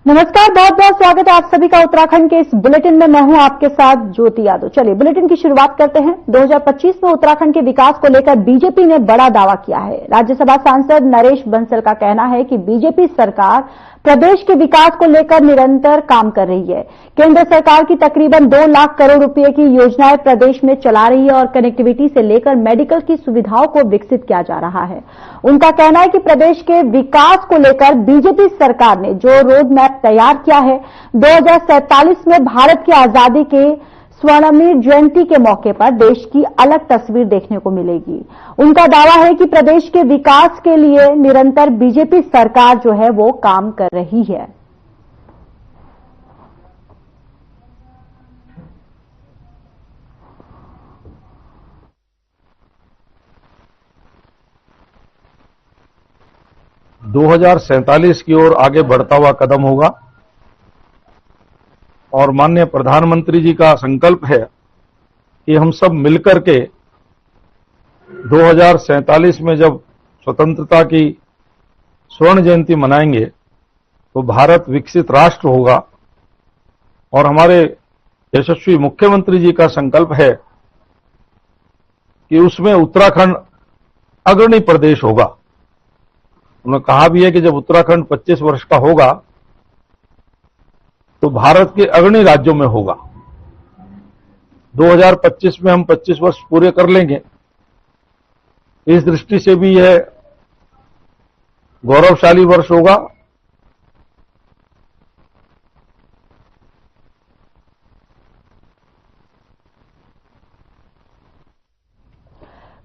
नमस्कार, बहुत बहुत स्वागत है आप सभी का उत्तराखंड के इस बुलेटिन में। मैं हूं आपके साथ ज्योति यादव। चलिए बुलेटिन की शुरुआत करते हैं। 2025 में उत्तराखंड के विकास को लेकर बीजेपी ने बड़ा दावा किया है। राज्यसभा सांसद नरेश बंसल का कहना है कि बीजेपी सरकार प्रदेश के विकास को लेकर निरंतर काम कर रही है। केंद्र सरकार की तकरीबन 2 लाख करोड़ रुपए की योजनाएं प्रदेश में चला रही है और कनेक्टिविटी से लेकर मेडिकल की सुविधाओं को विकसित किया जा रहा है। उनका कहना है कि प्रदेश के विकास को लेकर बीजेपी सरकार ने जो रोड मैप तैयार किया है, 2047 में भारत की आजादी के स्वर्णिम जयंती के मौके पर देश की अलग तस्वीर देखने को मिलेगी। उनका दावा है कि प्रदेश के विकास के लिए निरंतर बीजेपी सरकार जो है वो काम कर रही है। (2047) की ओर आगे बढ़ता हुआ कदम होगा और माननीय प्रधानमंत्री जी का संकल्प है कि हम सब मिलकर के 2047 में जब स्वतंत्रता की स्वर्ण जयंती मनाएंगे तो भारत विकसित राष्ट्र होगा। और हमारे यशस्वी मुख्यमंत्री जी का संकल्प है कि उसमें उत्तराखंड अग्रणी प्रदेश होगा। उन्होंने कहा भी है कि जब उत्तराखंड 25 वर्ष का होगा तो भारत के अग्रणी राज्यों में होगा। 2025 में हम 25 वर्ष पूरे कर लेंगे। इस दृष्टि से भी यह गौरवशाली वर्ष होगा।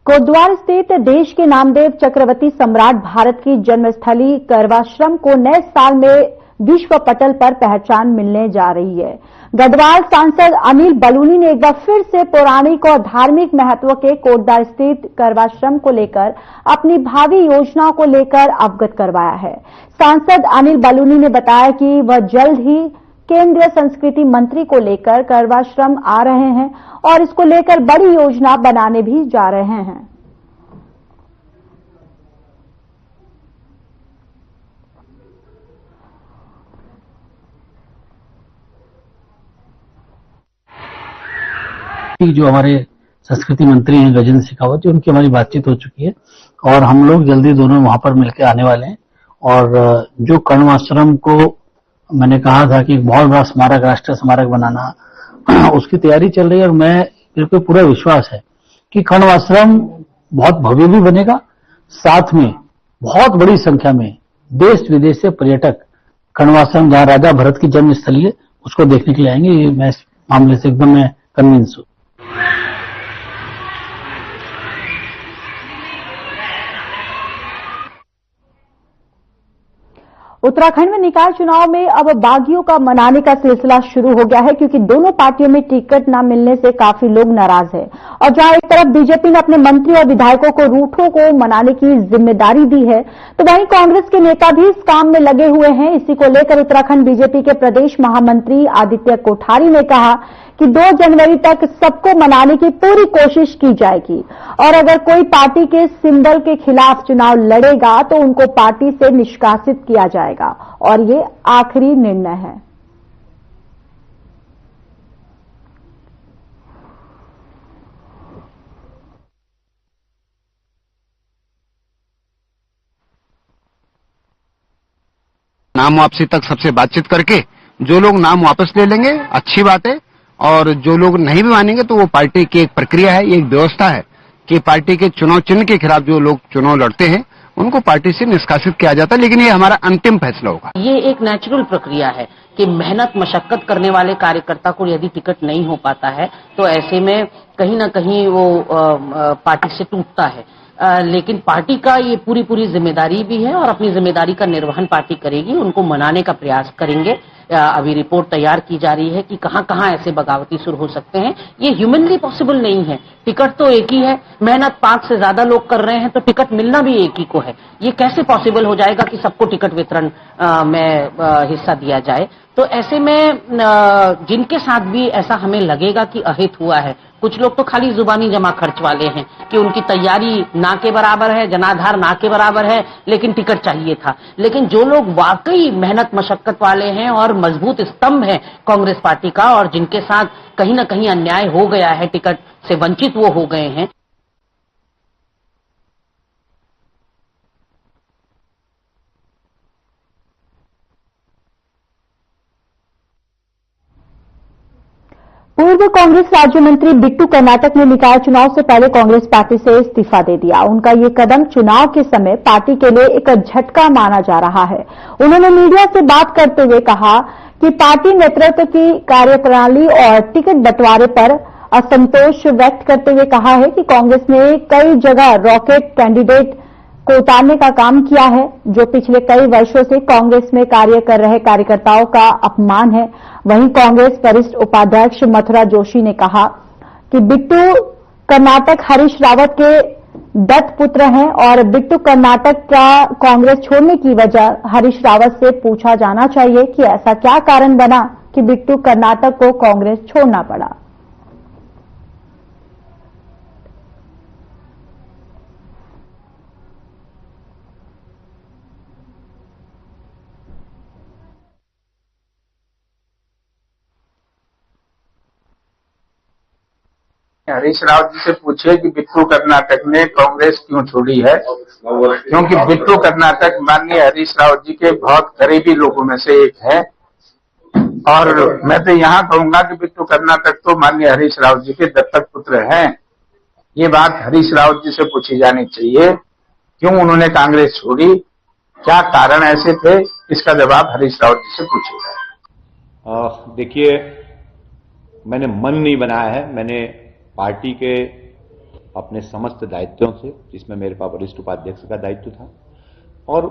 कोटद्वार स्थित देश के नामदेव चक्रवर्ती सम्राट भारत की जन्मस्थली करवाश्रम को नए साल में विश्व पटल पर पहचान मिलने जा रही है। गढ़वाल सांसद अनिल बलूनी ने एक बार फिर से पौराणिक और धार्मिक महत्व के कोटद्वार स्थित करवाश्रम को लेकर अपनी भावी योजनाओं को लेकर अवगत करवाया है। सांसद अनिल बलूनी ने बताया कि वह जल्द ही केंद्रीय संस्कृति मंत्री को लेकर करवाश्रम आ रहे हैं और इसको लेकर बड़ी योजना बनाने भी जा रहे हैं। जो हमारे संस्कृति मंत्री हैं गजेंद्र शेखावत जी, उनकी हमारी बातचीत हो चुकी है और हम लोग जल्दी दोनों वहां पर मिलकर आने वाले हैं। और जो कर्णवाश्रम को मैंने कहा था कि एक बहुत बड़ा स्मारक, राष्ट्रीय स्मारक बनाना, उसकी तैयारी चल रही है और मेरे को पूरा विश्वास है कि कर्णवाश्रम बहुत भव्य भी बनेगा। साथ में बहुत बड़ी संख्या में देश विदेश से पर्यटक कर्णवाश्रम, जहां राजा भरत की जन्मस्थली है, उसको देखने के लिए आएंगे। ये मैं इस मामले से एकदम मैं कन्विंस हूं। उत्तराखंड में निकाय चुनाव में अब बागियों का मनाने का सिलसिला शुरू हो गया है, क्योंकि दोनों पार्टियों में टिकट न मिलने से काफी लोग नाराज हैं। और जहां एक तरफ बीजेपी ने अपने मंत्री और विधायकों को रूठों को मनाने की जिम्मेदारी दी है, तो वहीं कांग्रेस के नेता भी इस काम में लगे हुए हैं। इसी को लेकर उत्तराखंड बीजेपी के प्रदेश महामंत्री आदित्य कोठारी ने कहा कि 2 जनवरी तक सबको मनाने की पूरी कोशिश की जाएगी और अगर कोई पार्टी के सिंबल के खिलाफ चुनाव लड़ेगा तो उनको पार्टी से निष्कासित किया जाएगा और ये आखिरी निर्णय है। नाम वापसी तक सबसे बातचीत करके जो लोग नाम वापस ले लेंगे अच्छी बात है, और जो लोग नहीं भी मानेंगे तो वो पार्टी की एक प्रक्रिया है, ये एक व्यवस्था है कि पार्टी के चुनाव चिन्ह के खिलाफ जो लोग चुनाव लड़ते हैं उनको पार्टी से निष्कासित किया जाता है। लेकिन ये हमारा अंतिम फैसला होगा। ये एक नेचुरल प्रक्रिया है कि मेहनत मशक्कत करने वाले कार्यकर्ता को यदि टिकट नहीं हो पाता है तो ऐसे में कहीं ना कहीं वो पार्टी से टूटता है। लेकिन पार्टी का ये पूरी जिम्मेदारी भी है और अपनी जिम्मेदारी का निर्वहन पार्टी करेगी, उनको मनाने का प्रयास करेंगे। अभी रिपोर्ट तैयार की जा रही है कि कहां कहां ऐसे बगावती सुर हो सकते हैं। ये ह्यूमनली पॉसिबल नहीं है। टिकट तो एक ही है, मेहनत 5 से ज्यादा लोग कर रहे हैं, तो टिकट मिलना भी एक ही को है। ये कैसे पॉसिबल हो जाएगा कि सबको टिकट वितरण में हिस्सा दिया जाए? तो ऐसे में जिनके साथ भी ऐसा हमें लगेगा कि अहित हुआ है, कुछ लोग तो खाली जुबानी जमा खर्च वाले हैं कि उनकी तैयारी ना के बराबर है, जनाधार ना के बराबर है, लेकिन टिकट चाहिए था। लेकिन जो लोग वाकई मेहनत मशक्कत वाले हैं और मजबूत स्तंभ है कांग्रेस पार्टी का, और जिनके साथ कहीं ना कहीं अन्याय हो गया है, टिकट से वंचित वो हो गए हैं, पूर्व कांग्रेस राज्य मंत्री बिट्टू कर्नाटक ने निकाय चुनाव से पहले कांग्रेस पार्टी से इस्तीफा दे दिया। उनका ये कदम चुनाव के समय पार्टी के लिए एक झटका माना जा रहा है। उन्होंने मीडिया से बात करते हुए कहा कि पार्टी नेतृत्व की कार्यप्रणाली और टिकट बंटवारे पर असंतोष व्यक्त करते हुए कहा है कि कांग्रेस ने कई जगह रॉकेट कैंडिडेट को उतारने का काम किया है, जो पिछले कई वर्षों से कांग्रेस में कार्य कर रहे कार्यकर्ताओं का अपमान है। वहीं कांग्रेस वरिष्ठ उपाध्यक्ष मथुरा जोशी ने कहा कि बिट्टू कर्नाटक हरीश रावत के दत्त पुत्र हैं और बिट्टू कर्नाटक का कांग्रेस छोड़ने की वजह हरीश रावत से पूछा जाना चाहिए कि ऐसा क्या कारण बना कि बिट्टू कर्नाटक को कांग्रेस छोड़ना पड़ा। हरीश रावत जी से पूछिए कि बिट्टू कर्नाटक ने कांग्रेस क्यों छोड़ी है, क्योंकि बिट्टू कर्नाटक माननीय हरीश रावत जी के बहुत करीबी लोगों में से एक है। और मैं तो यहाँ कहूंगा कि बिट्टू कर्नाटक तो माननीय हरीश रावत जी के दत्तक पुत्र हैं। ये बात हरीश रावत जी से पूछी जानी चाहिए, क्यों उन्होंने कांग्रेस छोड़ी, क्या कारण ऐसे थे, इसका जवाब हरीश रावत जी से पूछिएगा। देखिए, मैंने मन नहीं बनाया है, मैंने पार्टी के अपने समस्त दायित्वों से, जिसमें मेरे पास वरिष्ठ उपाध्यक्ष का दायित्व था और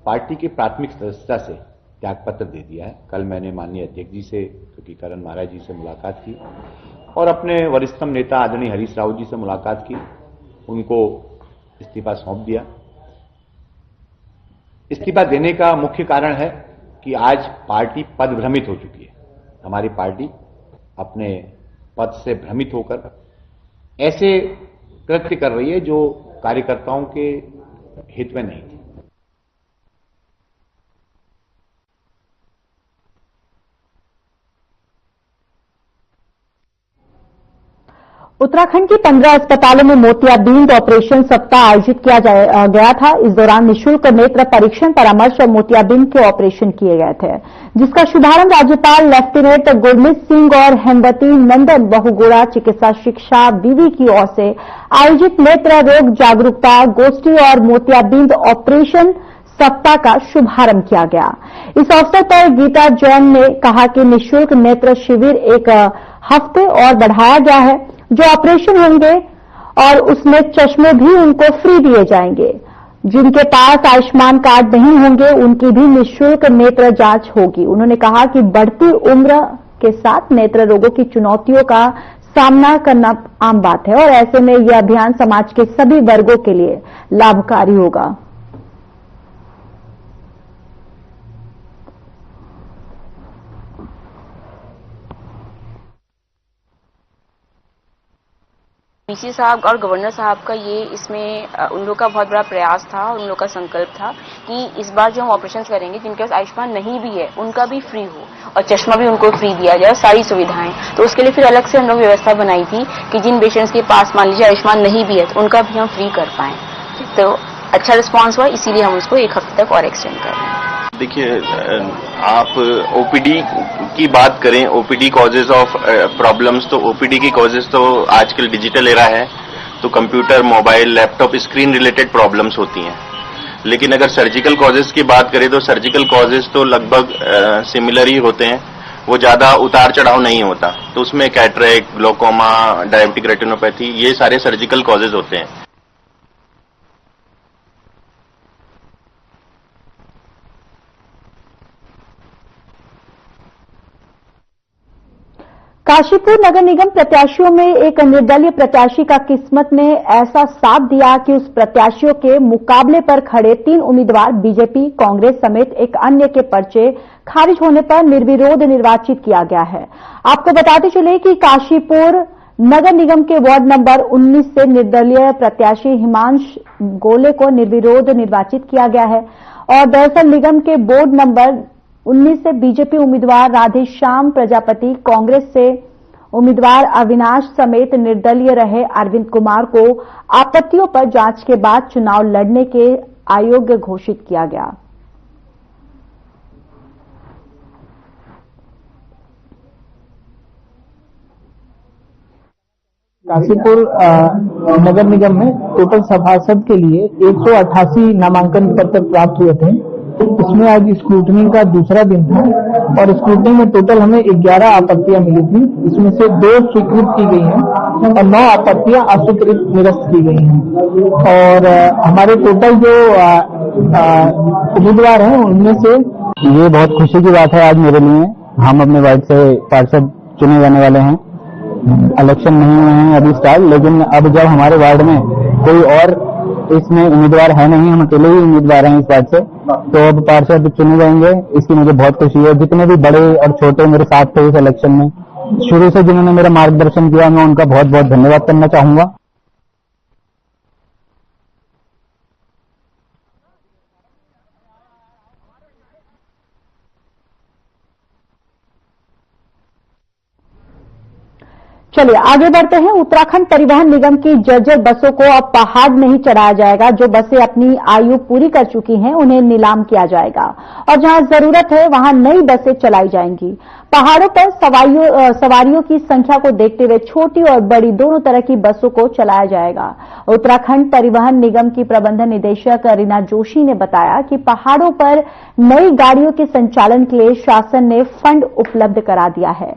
पार्टी की प्राथमिक सदस्यता से त्यागपत्र दे दिया है। कल मैंने माननीय अध्यक्ष जी से, क्योंकि करण महाराज जी से मुलाकात की और अपने वरिष्ठतम नेता आदरणीय हरीश रावत जी से मुलाकात की, उनको इस्तीफा सौंप दिया। इस्तीफा देने का मुख्य कारण है कि आज पार्टी पदभ्रमित हो चुकी है। हमारी पार्टी अपने पद से भ्रमित होकर ऐसे कृत्य कर रही है जो कार्यकर्ताओं के हित में नहीं थे। उत्तराखंड की 15 अस्पतालों में मोतियाबिंद ऑपरेशन सप्ताह आयोजित किया गया था। इस दौरान निःशुल्क नेत्र परीक्षण, परामर्श और मोतियाबिंद के ऑपरेशन किए गए थे, जिसका शुभारंभ राज्यपाल लेफ्टिनेंट गुरमीत सिंह और हेमवती नंदन बहुगुणा चिकित्सा शिक्षा विवि की ओर से आयोजित नेत्र रोग जागरूकता गोष्ठी और मोतियाबिंद ऑपरेशन सप्ताह का शुभारंभ किया गया। इस अवसर पर गीता जैन ने कहा कि निःशुल्क नेत्र शिविर एक हफ्ते और बढ़ाया गया है। जो ऑपरेशन होंगे और उसमें चश्मे भी उनको फ्री दिए जाएंगे। जिनके पास आयुष्मान कार्ड नहीं होंगे उनकी भी निःशुल्क नेत्र जांच होगी। उन्होंने कहा कि बढ़ती उम्र के साथ नेत्र रोगों की चुनौतियों का सामना करना आम बात है और ऐसे में यह अभियान समाज के सभी वर्गों के लिए लाभकारी होगा। डीसी साहब और गवर्नर साहब का ये इसमें उन लोग का बहुत बड़ा प्रयास था और उन लोग का संकल्प था कि इस बार जो हम ऑपरेशन करेंगे जिनके पास आयुष्मान नहीं भी है उनका भी फ्री हो और चश्मा भी उनको फ्री दिया जाए, सारी सुविधाएं। तो उसके लिए फिर अलग से हम लोग व्यवस्था बनाई थी कि जिन पेशेंट्स के पास मान लीजिए आयुष्मान नहीं भी है तो उनका भी हम फ्री कर पाए। तो अच्छा रिस्पॉन्स हुआ, इसीलिए हम उसको एक हफ्ते तक और एक्सटेंड कर रहे हैं। देखिए, आप ओपीडी की बात करें, ओपीडी कॉजेज ऑफ प्रॉब्लम्स, तो ओपीडी की कॉजेज तो आजकल डिजिटल एरा है, तो computer, mobile, laptop, screen related problems होती हैं। लेकिन अगर सर्जिकल कॉजेज की बात करें तो सर्जिकल कॉजेज तो लगभग सिमिलर ही होते हैं, वो ज्यादा उतार चढ़ाव नहीं होता। तो उसमें कैटरेक्ट, ग्लोकोमा, डायबिटिक रेटिनोपैथी, ये सारे सर्जिकल कॉजेज होते हैं। काशीपुर नगर निगम प्रत्याशियों में एक निर्दलीय प्रत्याशी का किस्मत ने ऐसा साथ दिया कि उस प्रत्याशियों के मुकाबले पर खड़े 3 उम्मीदवार बीजेपी, कांग्रेस समेत एक अन्य के पर्चे खारिज होने पर निर्विरोध निर्वाचित किया गया है। आपको बताते चले कि काशीपुर नगर निगम के वार्ड नंबर 19 से निर्दलीय प्रत्याशी हिमांश गोले को निर्विरोध निर्वाचित किया गया है और दरअसल निगम के बोर्ड नंबर 19 से बीजेपी उम्मीदवार राधेश्याम प्रजापति, कांग्रेस से उम्मीदवार अविनाश समेत निर्दलीय रहे अरविंद कुमार को आपत्तियों पर जांच के बाद चुनाव लड़ने के अयोग्य घोषित किया गया। काशीपुर नगर निगम में टोटल सभासद के लिए 188 नामांकन पत्र प्राप्त हुए थे। इसमें आज स्क्रूटनी का दूसरा दिन था और स्क्रूटनी में टोटल हमें 11 आपत्तियां मिली थी। इसमें से 2 स्वीकृत की गई हैं और 9 आपत्तियां अस्वीकृत निरस्त की गई हैं। और हमारे टोटल जो उम्मीदवार हैं उनमें से ये बहुत खुशी की बात है आज मेरे लिए। हम अपने वार्ड से पार्षद चुने जाने वाले हैं। इलेक्शन नहीं हुए हैं अभी स्टार्ट, लेकिन अब जब हमारे वार्ड में कोई और इसमें उम्मीदवार है नहीं, हम अकेले ही उम्मीदवार हैं इस वार्ड से, तो अब पार्षद चुने जाएंगे। इसकी मुझे बहुत खुशी है। जितने भी बड़े और छोटे मेरे साथ थे इस इलेक्शन में, शुरू से जिन्होंने मेरा मार्गदर्शन किया, मैं उनका बहुत बहुत धन्यवाद करना चाहूंगा। चलिए आगे बढ़ते हैं। उत्तराखंड परिवहन निगम की जर्जर बसों को अब पहाड़ नहीं चढ़ाया जाएगा। जो बसें अपनी आयु पूरी कर चुकी हैं उन्हें नीलाम किया जाएगा और जहां जरूरत है वहां नई बसें चलाई जाएंगी। पहाड़ों पर सवारियों की संख्या को देखते हुए छोटी और बड़ी दोनों तरह की बसों को चलाया जाएगा। उत्तराखंड परिवहन निगम की प्रबंध निदेशक रीना जोशी ने बताया कि पहाड़ों पर नई गाड़ियों के संचालन के लिए शासन ने फंड उपलब्ध करा दिया है।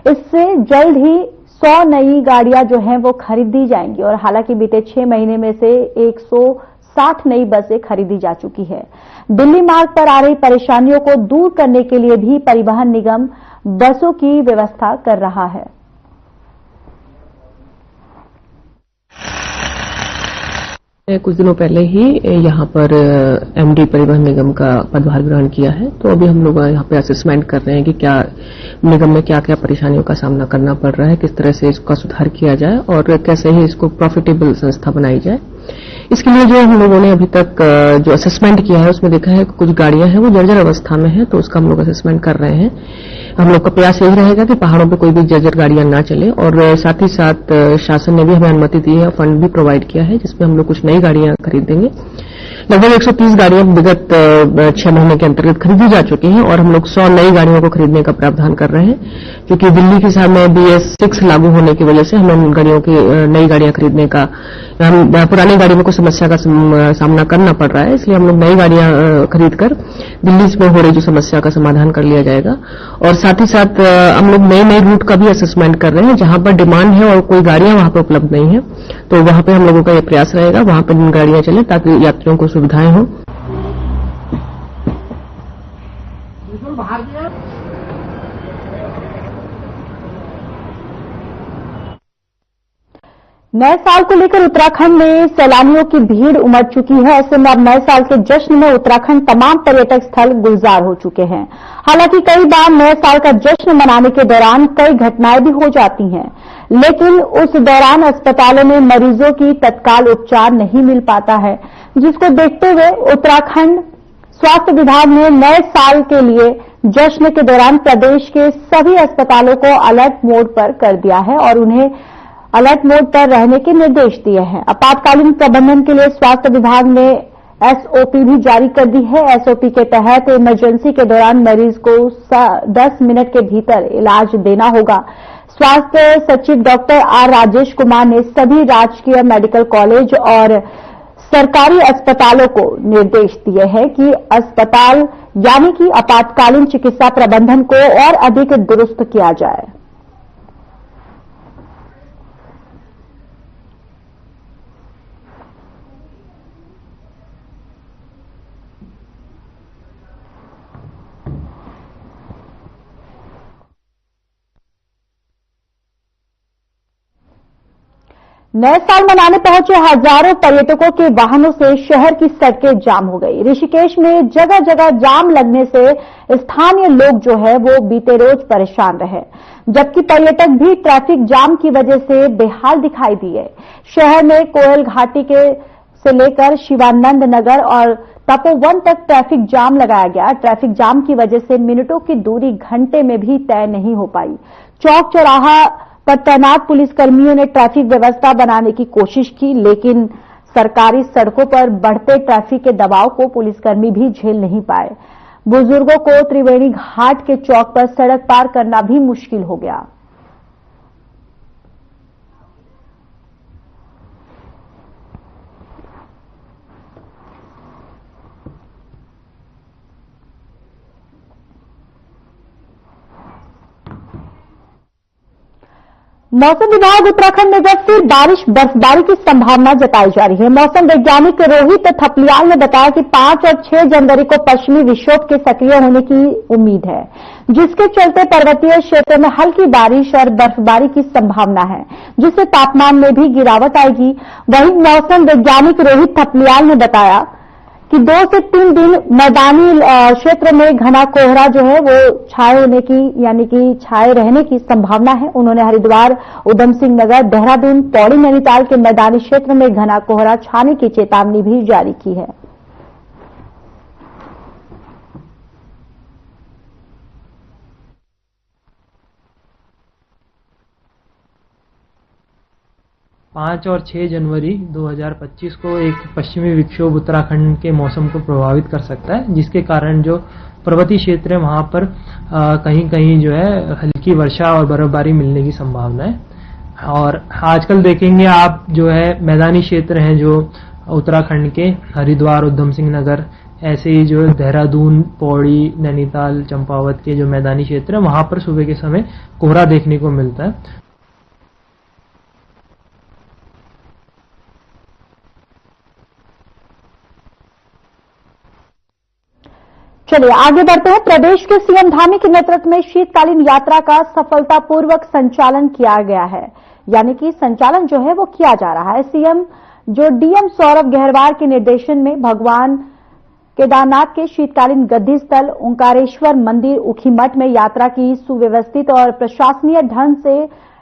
इससे जल्द ही 100 नई गाड़ियां जो हैं वो खरीदी जाएंगी और हालांकि बीते 6 महीने में से 160 नई बसें खरीदी जा चुकी है। दिल्ली मार्ग पर आ रही परेशानियों को दूर करने के लिए भी परिवहन निगम बसों की व्यवस्था कर रहा है। कुछ दिनों पहले ही यहाँ पर एमडी परिवहन निगम का पदभार ग्रहण किया है, तो अभी हम लोग यहाँ पे असेसमेंट कर रहे हैं कि क्या निगम में क्या क्या परेशानियों का सामना करना पड़ रहा है, किस तरह से इसका सुधार किया जाए और कैसे ही इसको प्रॉफिटेबल संस्था बनाई जाए। इसके लिए जो हम लोगों ने अभी तक जो असेसमेंट किया है उसमें देखा है कि कुछ गाड़ियां हैं वो जर्जर अवस्था में है, तो उसका हम लोग असेसमेंट कर रहे हैं। हम लोग का प्रयास यही रहेगा कि पहाड़ों पे कोई भी जर्जर गाड़ियां ना चले और साथ ही साथ शासन ने भी हमें अनुमति दी है, फंड भी प्रोवाइड किया है जिसमें हम लोग कुछ नई गाड़ियां खरीदेंगे। लगभग 130 गाड़ियां विगत 6 महीने के अंतर्गत खरीदी जा चुकी हैं और हम लोग 100 नई गाड़ियों को खरीदने का प्रावधान कर रहे हैं, क्योंकि दिल्ली के साथ में BS6 लागू होने की वजह से हमें गाड़ियों की नई गाड़ियां खरीदने का, पुरानी गाड़ी में कुछ समस्या का सामना करना पड़ रहा है, इसलिए हम लोग नई गाड़ियां खरीदकर दिल्ली में हो रही जो समस्या का समाधान कर लिया जाएगा। और साथ ही साथ हम लोग नए नए रूट का भी असेसमेंट कर रहे हैं, जहां पर डिमांड है और कोई गाड़ियां वहां पर उपलब्ध नहीं है, तो वहां पर हम लोगों का यह प्रयास रहेगा वहां पर गाड़ियां चले ताकि यात्रियों को सुविधाएं हों। नए साल को लेकर उत्तराखंड में सैलानियों की भीड़ उमड़ चुकी है। ऐसे में अब नए साल के जश्न में उत्तराखंड तमाम पर्यटक स्थल गुलजार हो चुके हैं। हालांकि कई बार नए साल का जश्न मनाने के दौरान कई घटनाएं भी हो जाती हैं, लेकिन उस दौरान अस्पतालों में मरीजों की तत्काल उपचार नहीं मिल पाता है, जिसको देखते हुए उत्तराखंड स्वास्थ्य विभाग ने नए साल के लिए जश्न के दौरान प्रदेश के सभी अस्पतालों को अलर्ट मोड पर कर दिया है और उन्हें अलर्ट मोड पर रहने के निर्देश दिए हैं। आपातकालीन प्रबंधन के लिए स्वास्थ्य विभाग ने SOP भी जारी कर दी है। SOP के तहत इमरजेंसी के दौरान मरीज को 10 मिनट के भीतर इलाज देना होगा। स्वास्थ्य सचिव डॉक्टर R राजेश कुमार ने सभी राजकीय मेडिकल कॉलेज और सरकारी अस्पतालों को निर्देश दिए हैं कि अस्पताल यानी कि आपातकालीन चिकित्सा प्रबंधन को और अधिक दुरुस्त किया जाए। नए साल मनाने पहुंचे हजारों पर्यटकों के वाहनों से शहर की सड़कें जाम हो गई। ऋषिकेश में जगह जगह जाम लगने से स्थानीय लोग जो है वो बीते रोज परेशान रहे, जबकि पर्यटक भी ट्रैफिक जाम की वजह से बेहाल दिखाई दिए। शहर में कोयल घाटी से लेकर शिवानंद नगर और तपोवन तक ट्रैफिक जाम लगाया गया। ट्रैफिक जाम की वजह से मिनटों की दूरी घंटे में भी तय नहीं हो पाई। चौक चौराहा पर तैनात पुलिसकर्मियों ने ट्रैफिक व्यवस्था बनाने की कोशिश की, लेकिन सरकारी सड़कों पर बढ़ते ट्रैफिक के दबाव को पुलिसकर्मी भी झेल नहीं पाए। बुजुर्गों को त्रिवेणी घाट के चौक पर सड़क पार करना भी मुश्किल हो गया। मौसम विभाग उत्तराखंड में जब फिर बारिश बर्फबारी की संभावना जताई जा रही है। मौसम वैज्ञानिक रोहित थपलियाल ने बताया कि 5 और 6 जनवरी को पश्चिमी विक्षोभ के सक्रिय होने की उम्मीद है, जिसके चलते पर्वतीय क्षेत्र में हल्की बारिश और बर्फबारी की संभावना है, जिससे तापमान में भी गिरावट आएगी। वहीं मौसम वैज्ञानिक रोहित थपलियाल ने बताया कि 2 से 3 दिन मैदानी क्षेत्र में घना कोहरा जो है वो छाए होने की यानी कि छाए रहने की संभावना है। उन्होंने हरिद्वार, उधम सिंह नगर, देहरादून, पौड़ी, नैनीताल के मैदानी क्षेत्र में घना कोहरा छाने की चेतावनी भी जारी की है। पाँच और 6 जनवरी 2025 को एक पश्चिमी विक्षोभ उत्तराखंड के मौसम को प्रभावित कर सकता है, जिसके कारण जो पर्वतीय क्षेत्र है वहां पर कहीं कहीं जो है हल्की वर्षा और बर्फबारी मिलने की संभावना है। और आजकल देखेंगे आप जो है मैदानी क्षेत्र हैं जो उत्तराखंड के, हरिद्वार, उधम सिंह नगर, ऐसे ही जो देहरादून, पौड़ी, नैनीताल, चंपावत के जो मैदानी क्षेत्र है वहां पर सुबह के समय कोहरा देखने को मिलता है। चलिए आगे बढ़ते हैं। प्रदेश के सीएम धामी के नेतृत्व में शीतकालीन यात्रा का सफलतापूर्वक संचालन किया गया है, यानी कि संचालन जो है वो किया जा रहा है। सीएम जो डीएम सौरभ गहरवार के निर्देशन में भगवान केदारनाथ के शीतकालीन गद्दी स्थल ओंकारेश्वर मंदिर ऊखीमठ में यात्रा की सुव्यवस्थित और प्रशासनीय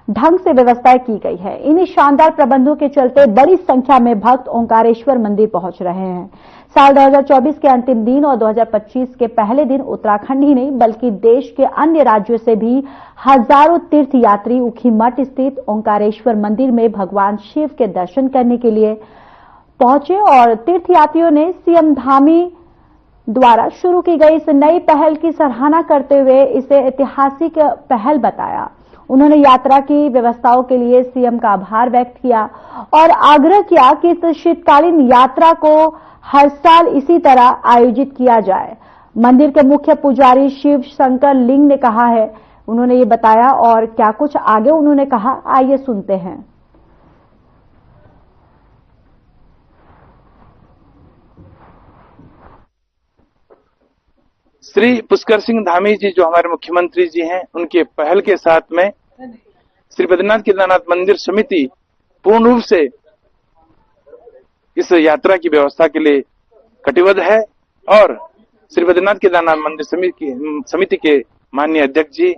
ढंग से व्यवस्थाएं की गई है। इन्हीं शानदार प्रबंधों के चलते बड़ी संख्या में भक्त ओंकारेश्वर मंदिर पहुंच रहे हैं। साल 2024 के अंतिम दिन और 2025 के पहले दिन उत्तराखंड ही नहीं बल्कि देश के अन्य राज्यों से भी हजारों तीर्थयात्री ऊखीमठ स्थित ओंकारेश्वर मंदिर में भगवान शिव के दर्शन करने के लिए पहुंचे और तीर्थयात्रियों ने सीएम धामी द्वारा शुरू की गई इस नई पहल की सराहना करते हुए इसे ऐतिहासिक पहल बताया। उन्होंने यात्रा की व्यवस्थाओं के लिए सीएम का आभार व्यक्त किया और आग्रह किया कि इस शीतकालीन यात्रा को हर साल इसी तरह आयोजित किया जाए। मंदिर के मुख्य पुजारी शिव शंकर लिंग ने कहा है, उन्होंने ये बताया और क्या कुछ आगे उन्होंने कहा, आइए सुनते हैं। श्री पुष्कर सिंह धामी जी जो हमारे मुख्यमंत्री जी हैं, उनके पहल के साथ में श्री बद्रीनाथ केदारनाथ मंदिर समिति पूर्ण रूप से इस यात्रा की व्यवस्था के लिए कटिबद्ध है और श्री बद्रीनाथ केदारनाथ मंदिर समिति के माननीय अध्यक्ष जी,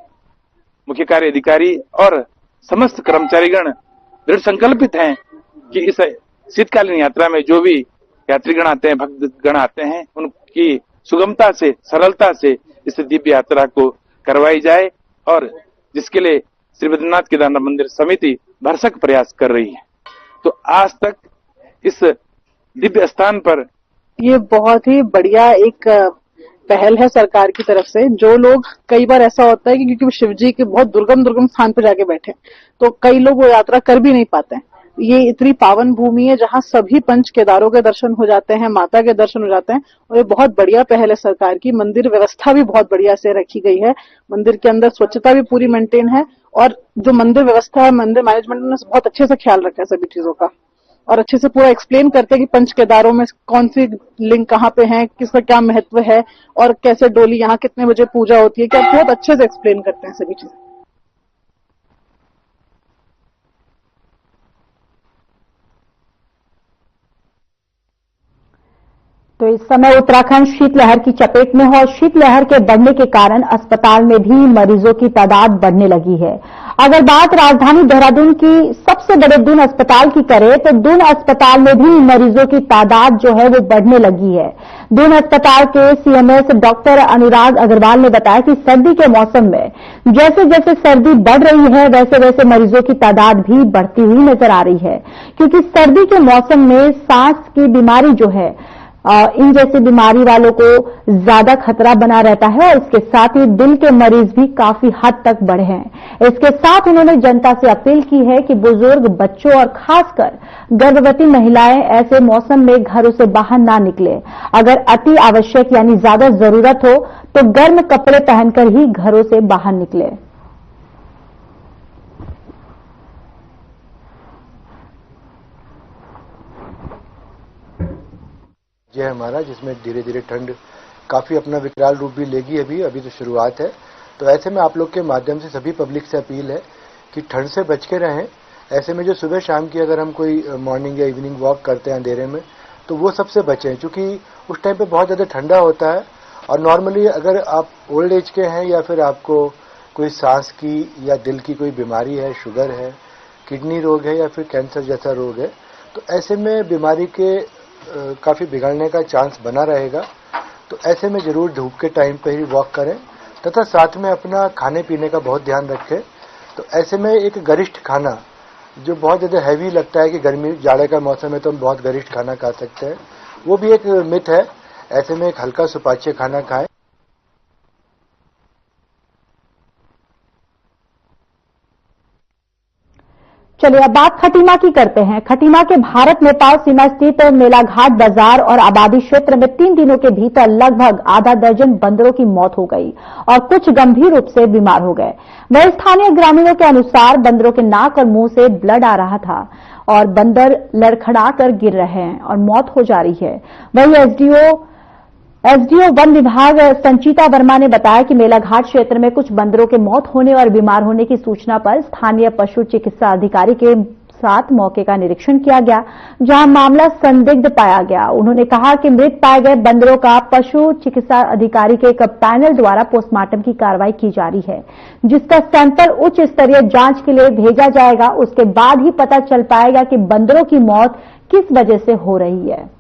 मुख्य कार्य अधिकारी और समस्त कर्मचारीगण दृढ़ संकल्पित हैं कि इस शीतकालीन यात्रा में जो भी यात्रीगण आते हैं, भक्तगण आते हैं, उनकी सुगमता से, सरलता से इस दिव्य यात्रा को करवाई जाए और जिसके लिए श्री बद्रीनाथ केदारनाथ मंदिर समिति भरसक प्रयास कर रही है। तो आज तक इस दिव्य स्थान पर ये बहुत ही बढ़िया एक पहल है सरकार की तरफ से। जो लोग, कई बार ऐसा होता है कि क्योंकि वो शिव जी के बहुत दुर्गम स्थान पर जाके बैठे तो कई लोग वो यात्रा कर भी नहीं पाते हैं। ये इतनी पावन भूमि है जहाँ सभी पंच केदारों के दर्शन हो जाते हैं, माता के दर्शन हो जाते हैं और ये बहुत बढ़िया पहल है सरकार की। मंदिर व्यवस्था भी बहुत बढ़िया से रखी गई है, मंदिर के अंदर स्वच्छता भी पूरी मेंटेन है और जो मंदिर व्यवस्था है, मंदिर मैनेजमेंट ने बहुत अच्छे से ख्याल रखा है सभी चीजों का और अच्छे से पूरा एक्सप्लेन करते हैं कि पंच केदारों में कौन सी लिंग कहाँ पे है, किसका क्या महत्व है और कैसे डोली यहाँ कितने बजे पूजा होती है, क्या बहुत अच्छे से एक्सप्लेन करते हैं सभी चीजें। तो इस समय उत्तराखंड शीतलहर की चपेट में है और शीतलहर के बढ़ने के कारण अस्पताल में भी मरीजों की तादाद बढ़ने लगी है। अगर बात राजधानी देहरादून की सबसे बड़े दून अस्पताल की करें तो दून अस्पताल में भी मरीजों की तादाद जो है वो बढ़ने लगी है। दून अस्पताल के सीएमएस डॉक्टर अनुराग अग्रवाल ने बताया कि सर्दी के मौसम में जैसे जैसे सर्दी बढ़ रही है वैसे वैसे मरीजों की तादाद भी बढ़ती हुई नजर आ रही है, क्योंकि सर्दी के मौसम में सांस की बीमारी जो है इन जैसी बीमारी वालों को ज्यादा खतरा बना रहता है और इसके साथ ही दिल के मरीज भी काफी हद तक बढ़े हैं। इसके साथ उन्होंने जनता से अपील की है कि बुजुर्ग, बच्चों और खासकर गर्भवती महिलाएं ऐसे मौसम में घरों से बाहर ना निकले। अगर अति आवश्यक यानी ज्यादा जरूरत हो तो गर्म कपड़े पहनकर ही घरों से बाहर निकले। यह हमारा जिसमें धीरे धीरे ठंड काफी अपना विकराल रूप भी लेगी। अभी तो शुरुआत है। तो ऐसे में आप लोग के माध्यम से सभी पब्लिक से अपील है कि ठंड से बच के रहें। ऐसे में जो सुबह शाम की अगर हम कोई मॉर्निंग या इवनिंग वॉक करते हैं अंधेरे में तो वो सबसे बचें, क्योंकि उस टाइम पे बहुत ज्यादा ठंडा होता है। और नॉर्मली अगर आप ओल्ड एज के हैं या फिर आपको कोई सांस की या दिल की कोई बीमारी है, शुगर है, किडनी रोग है या फिर कैंसर जैसा रोग है, तो ऐसे में बीमारी के काफी बिगड़ने का चांस बना रहेगा। तो ऐसे में जरूर धूप के टाइम पे ही वॉक करें तथा साथ में अपना खाने पीने का बहुत ध्यान रखें। तो ऐसे में एक गरिष्ठ खाना जो बहुत ज्यादा हैवी लगता है कि गर्मी जाड़े का मौसम है तो हम बहुत गरिष्ठ खाना खा सकते हैं, वो भी एक मिथ है। ऐसे में एक हल्का सुपाच्य खाना खाएं। चलिए अब बात खटीमा की करते हैं। खटीमा के भारत नेपाल सीमा स्थित मेलाघाट बाजार और आबादी क्षेत्र में 3 दिनों के भीतर लगभग आधा दर्जन बंदरों की मौत हो गई और कुछ गंभीर रूप से बीमार हो गए। वहीं स्थानीय ग्रामीणों के अनुसार बंदरों के नाक और मुंह से ब्लड आ रहा था और बंदर लड़खड़ाकर गिर रहे हैं और मौत हो जा रही है। वहीं एसडीओ वन विभाग संचिता वर्मा ने बताया कि मेलाघाट क्षेत्र में कुछ बंदरों के मौत होने और बीमार होने की सूचना पर स्थानीय पशु चिकित्सा अधिकारी के साथ मौके का निरीक्षण किया गया, जहां मामला संदिग्ध पाया गया। उन्होंने कहा कि मृत पाए गए बंदरों का पशु चिकित्सा अधिकारी के एक पैनल द्वारा पोस्टमार्टम की कार्रवाई की जा रही है, जिसका सैंपल उच्च स्तरीय जांच के लिए भेजा जाएगा। उसके बाद ही पता चल पाएगा कि बंदरों की मौत किस वजह से हो रही है।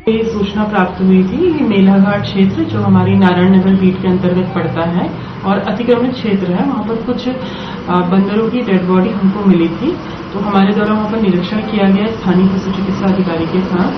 ये सूचना प्राप्त हुई थी कि मेलाघाट क्षेत्र जो हमारी नारायण नगर बीट के अंतर्गत पड़ता है और अतिक्रमित क्षेत्र है, वहां पर कुछ बंदरों की डेड बॉडी हमको मिली थी। तो हमारे द्वारा वहां पर निरीक्षण किया गया स्थानीय पशु चिकित्सा अधिकारी के साथ।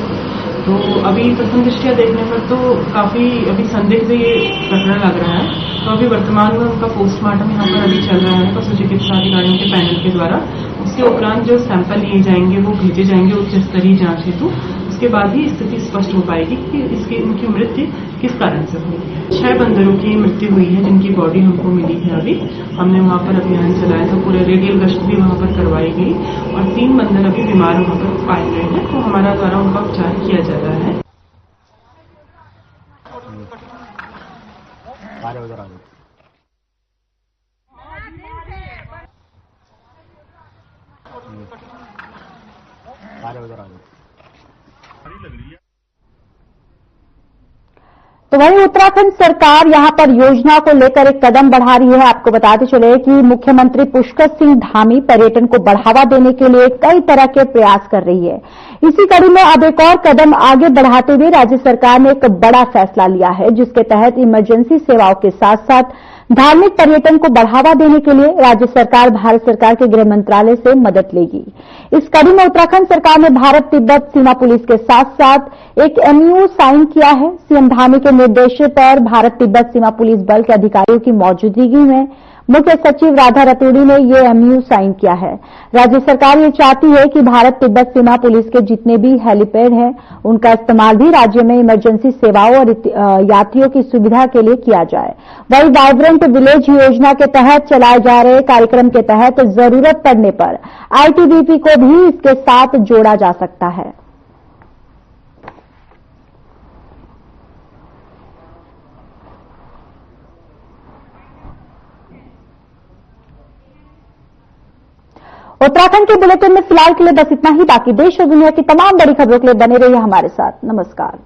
तो अभी प्रथम दृष्टया देखने पर तो काफी अभी संदिग्ध ये प्रकरण लग रहा है। तो अभी वर्तमान में उनका पोस्टमार्टम यहाँ पर अभी चल रहा है पशु चिकित्सा अधिकारियों के पैनल के द्वारा। उसके उपरांत जो सैंपल लिए जाएंगे वो भेजे जाएंगे उच्च स्तरीय जांच हेतु। उसके बाद ही स्थिति स्पष्ट हो पाएगी कि इनकी मृत्यु किस कारण से हुई है। 6 बंदरों की मृत्यु हुई है जिनकी बॉडी हमको मिली है। अभी हमने वहां पर अभियान चलाया था, पूरे रेडियल गश्त भी वहां पर करवाई गई और 3 बंदर अभी बीमार वहां पर पाए गए हैं। तो हमारा द्वारा उनका उपचार किया जा रहा है। तो वहीं उत्तराखंड सरकार यहां पर योजना को लेकर एक कदम बढ़ा रही है। आपको बताते चले कि मुख्यमंत्री पुष्कर सिंह धामी पर्यटन को बढ़ावा देने के लिए कई तरह के प्रयास कर रही है। इसी कड़ी में अब एक और कदम आगे बढ़ाते हुए राज्य सरकार ने एक बड़ा फैसला लिया है, जिसके तहत इमरजेंसी सेवाओं के साथ साथ धार्मिक पर्यटन को बढ़ावा देने के लिए राज्य सरकार भारत सरकार के गृह मंत्रालय से मदद लेगी। इस कड़ी में उत्तराखंड सरकार ने भारत तिब्बत सीमा पुलिस के साथ साथ एक एमओयू साइन किया है। सीएम धामी के निर्देश पर भारत तिब्बत सीमा पुलिस बल के अधिकारियों की मौजूदगी में मुख्य सचिव राधा रतूड़ी ने ये एमओयू साइन किया है। राज्य सरकार ये चाहती है कि भारत तिब्बत सीमा पुलिस के जितने भी हेलीपैड हैं उनका इस्तेमाल भी राज्य में इमरजेंसी सेवाओं और यात्रियों की सुविधा के लिए किया जाए। वहीं वाइब्रेंट विलेज योजना के तहत चलाए जा रहे कार्यक्रम के तहत जरूरत पड़ने पर आईटीबीपी को भी इसके साथ जोड़ा जा सकता है। उत्तराखंड के बुलेटिन में फिलहाल के लिए बस इतना ही। बाकी देश और दुनिया की तमाम बड़ी खबरों के लिए बने रहिए हमारे साथ। नमस्कार।